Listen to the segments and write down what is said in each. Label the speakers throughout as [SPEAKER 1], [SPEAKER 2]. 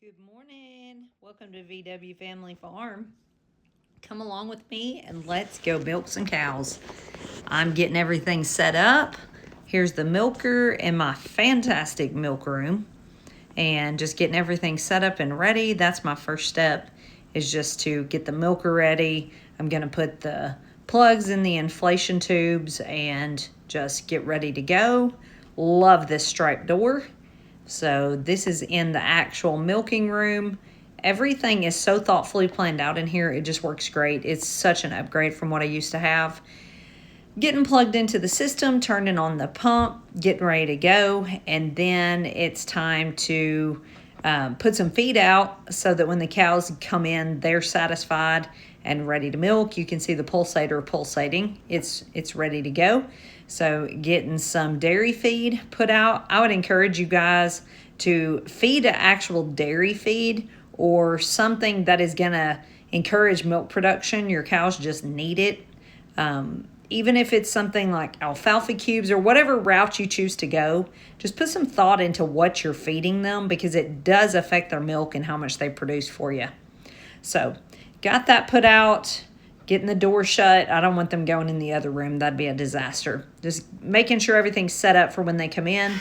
[SPEAKER 1] Good morning. Welcome to VW Family Farm. Come along with me and let's go milk some cows. I'm getting everything set up. Here's the milker in my fantastic milk room and just getting everything set up and ready. That's my first step, is just to get the milker ready. I'm going to put the plugs in the inflation tubes and just get ready to go. Love this striped door. So this is in the actual milking room. Everything is so thoughtfully planned out in here. It just works great. It's such an upgrade from what I used to have. Getting plugged into the system, turning on the pump, getting ready to go. And then it's time to put some feed out so that when the cows come in, they're satisfied and ready to milk. You can see the pulsator pulsating. It's ready to go. So getting some dairy feed put out. I would encourage you guys to feed an actual dairy feed or something that is going to encourage milk production. Your cows just need it. Even if it's something like alfalfa cubes or whatever route you choose to go, just put some thought into what you're feeding them, because it does affect their milk and how much they produce for you. So got that put out. Getting the door shut. I don't want them going in the other room. That'd be a disaster. Just making sure everything's set up for when they come in.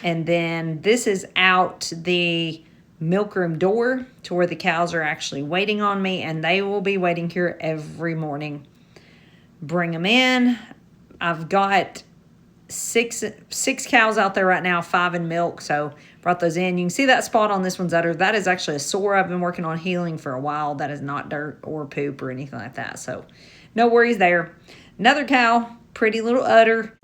[SPEAKER 1] And then this is out the milk room door to where the cows are actually waiting on me, and they will be waiting here every morning. Bring them in. I've got six cows out there right now, 5 in milk, so brought those in. You can see that spot on this one's udder. That is actually a sore I've been working on healing for a while. That is not dirt or poop or anything like that, so no worries there. Another cow, pretty little udder.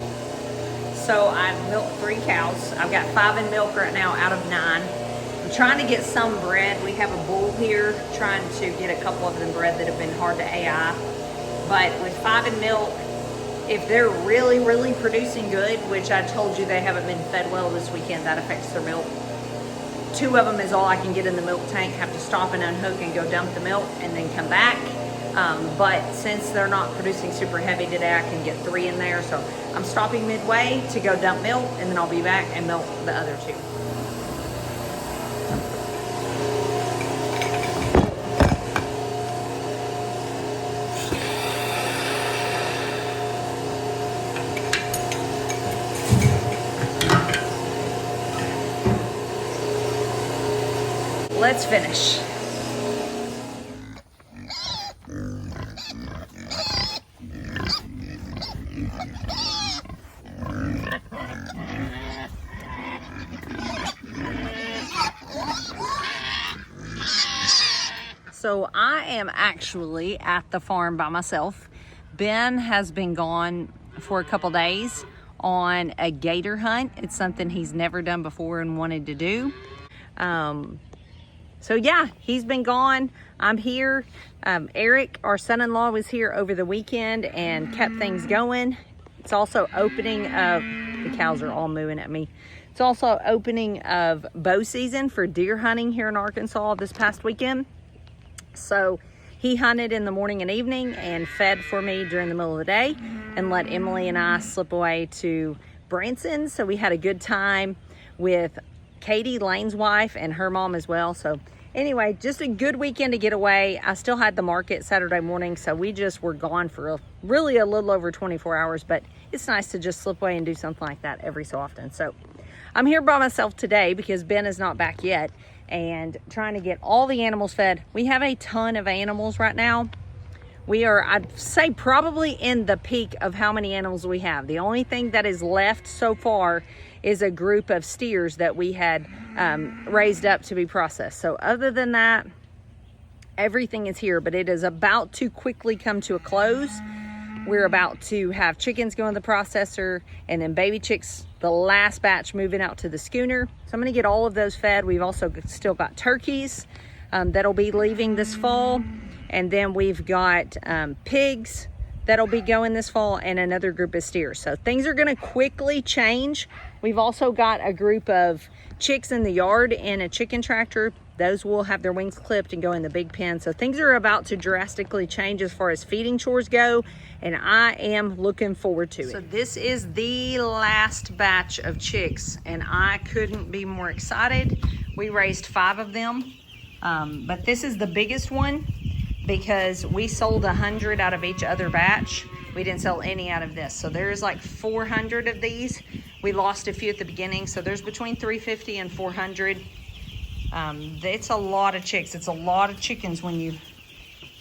[SPEAKER 1] So I've milked 3 cows. I've got 5 in milk right now out of 9. I'm trying to get some bred. We have a bull here, trying to get a couple of them bred that have been hard to AI. But with 5 in milk, if they're really, really producing good, which I told you they haven't been fed well this weekend, that affects their milk. 2 of them is all I can get in the milk tank. Have to stop and unhook and go dump the milk and then come back. But since they're not producing super heavy today, I can get 3 in there. So I'm stopping midway to go dump milk, and then I'll be back and milk the other 2. Let's finish. So I am actually at the farm by myself. Ben has been gone for a couple days on a gator hunt. It's something he's never done before and wanted to do. So yeah, he's been gone. I'm here. Eric, our son-in-law, was here over the weekend and kept things going. It's also opening of, the cows are all mooing at me. It's also opening of bow season for deer hunting here in Arkansas this past weekend. So he hunted in the morning and evening and fed for me during the middle of the day and let Emily and I slip away to Branson. So we had a good time with Katie, Lane's wife, and her mom as well. So anyway, just a good weekend to get away. I still had the market Saturday morning, so we just were gone for really a little over 24 hours, but it's nice to just slip away and do something like that every so often. So I'm here by myself today because Ben is not back yet and trying to get all the animals fed. We have a ton of animals right now. We are, I'd say, probably in the peak of how many animals we have. The only thing that is left so far is a group of steers that we had raised up to be processed. So other than that, everything is here, but it is about to quickly come to a close. We're about to have chickens go in the processor and then baby chicks, the last batch, moving out to the schooner. So I'm gonna get all of those fed. We've also still got turkeys that'll be leaving this fall. And then we've got pigs that'll be going this fall and another group of steers. So things are gonna quickly change. We've also got a group of chicks in the yard in a chicken tractor those will have their wings clipped and go in the big pen. So things are about to drastically change as far as feeding chores go, and I am looking forward to it. So this is the last batch of chicks, and I couldn't be more excited. We raised 5 of them, but this is the biggest one because we sold 100 out of each other batch. We didn't sell any out of this. So there's like 400 of these. We lost a few at the beginning, so there's between 350 and 400. It's a lot of chicks. It's a lot of chickens when you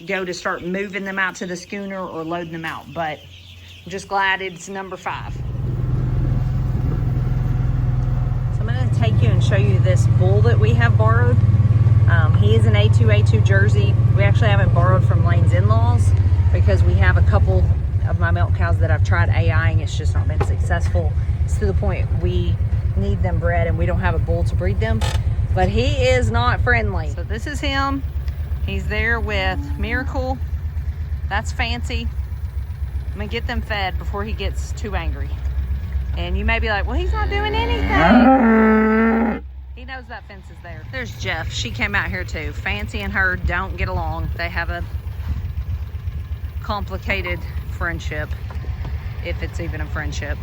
[SPEAKER 1] go to start moving them out to the schooner or loading them out. But I'm just glad it's number 5. So I'm going to take you and show you this bull that we have borrowed. He is an A2 Jersey. We actually haven't borrowed from Lane's in-laws because we have a couple of my milk cows that I've tried AIing. It's just not been successful. It's to the point we need them bred and we don't have a bull to breed them. But he is not friendly. So this is him. He's there with Miracle. That's Fancy. I'm gonna get them fed before he gets too angry. And you may be like, well, he's not doing anything. He knows that fence is there. There's Jeff. She came out here too. Fancy and her don't get along. They have a complicated friendship, if it's even a friendship.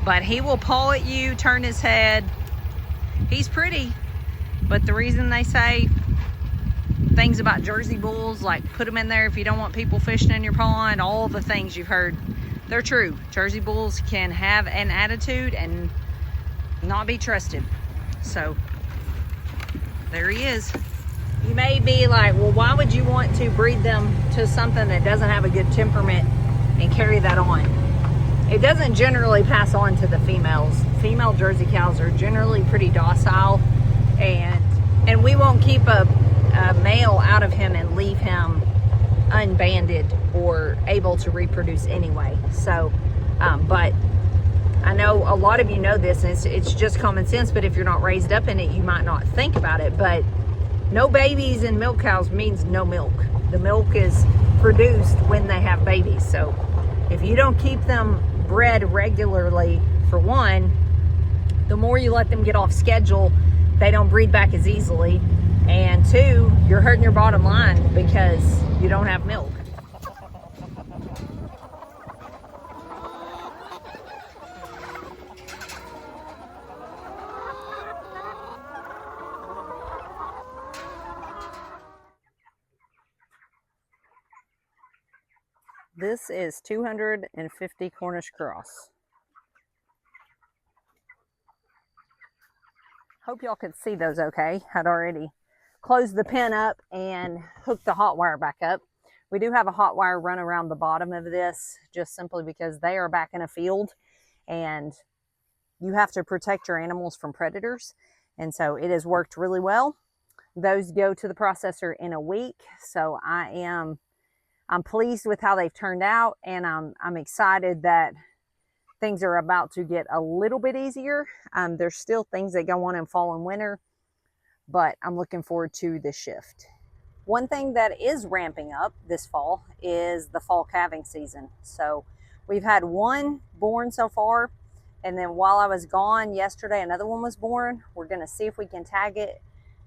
[SPEAKER 1] But he will paw at you, turn his head. He's pretty. But the reason they say things about Jersey bulls, like put them in there if you don't want people fishing in your pond, all the things you've heard, they're true. Jersey bulls can have an attitude and not be trusted. So there he is. You may be like, well, why would you want to breed them to something that doesn't have a good temperament and carry that on? It doesn't generally pass on to the females. Female Jersey cows are generally pretty docile, and we won't keep a male out of him and leave him unbanded or able to reproduce anyway. So, but I know a lot of you know this, and it's just common sense, but if you're not raised up in it, you might not think about it. But no babies in milk cows means no milk. The milk is produced when they have babies. So if you don't keep them bred regularly, for one, the more you let them get off schedule, they don't breed back as easily. And 2, you're hurting your bottom line because you don't have milk. This is 250 Cornish cross. Hope y'all could see those okay. I'd already closed the pen up and hooked the hot wire back up. We do have a hot wire run around the bottom of this just simply because they are back in a field and you have to protect your animals from predators. And so it has worked really well. Those go to the processor in a week. So I'm pleased with how they've turned out, and I'm excited that things are about to get a little bit easier. There's still things that go on in fall and winter, but I'm looking forward to this shift. One thing that is ramping up this fall is the fall calving season. So we've had 1 born so far, and then while I was gone yesterday, another one was born. We're gonna see if we can tag it.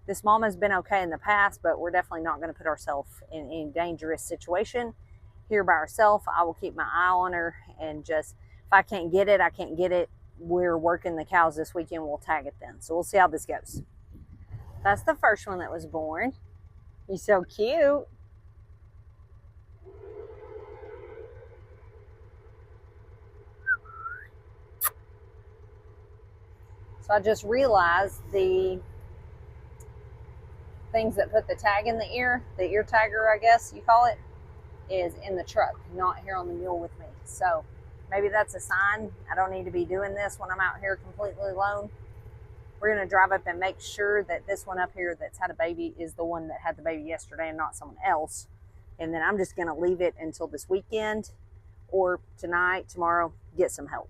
[SPEAKER 1] This mama's been okay in the past, but we're definitely not gonna put ourselves in any dangerous situation here by ourselves. I will keep my eye on her, and just, if I can't get it, I can't get it. We're working the cows this weekend, we'll tag it then. So we'll see how this goes. That's the first one that was born. He's so cute. So I just realized the things that put the tag in the ear tagger, I guess you call it, is in the truck, not here on the mule with me. So maybe that's a sign I don't need to be doing this when I'm out here completely alone. We're going to drive up and make sure that this one up here that's had a baby is the one that had the baby yesterday and not someone else. And then I'm just going to leave it until this weekend or tonight, tomorrow, get some help.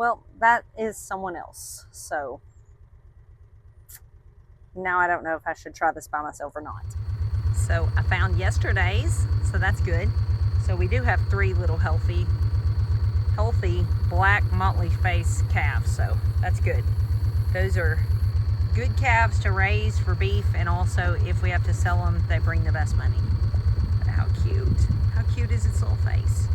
[SPEAKER 1] Well, that is someone else. So now I don't know if I should try this by myself or not. So I found yesterday's, so that's good. So we do have 3 little healthy black motley face calves, so that's good. Those are good calves to raise for beef, and also if we have to sell them, they bring the best money. But how cute is its little face?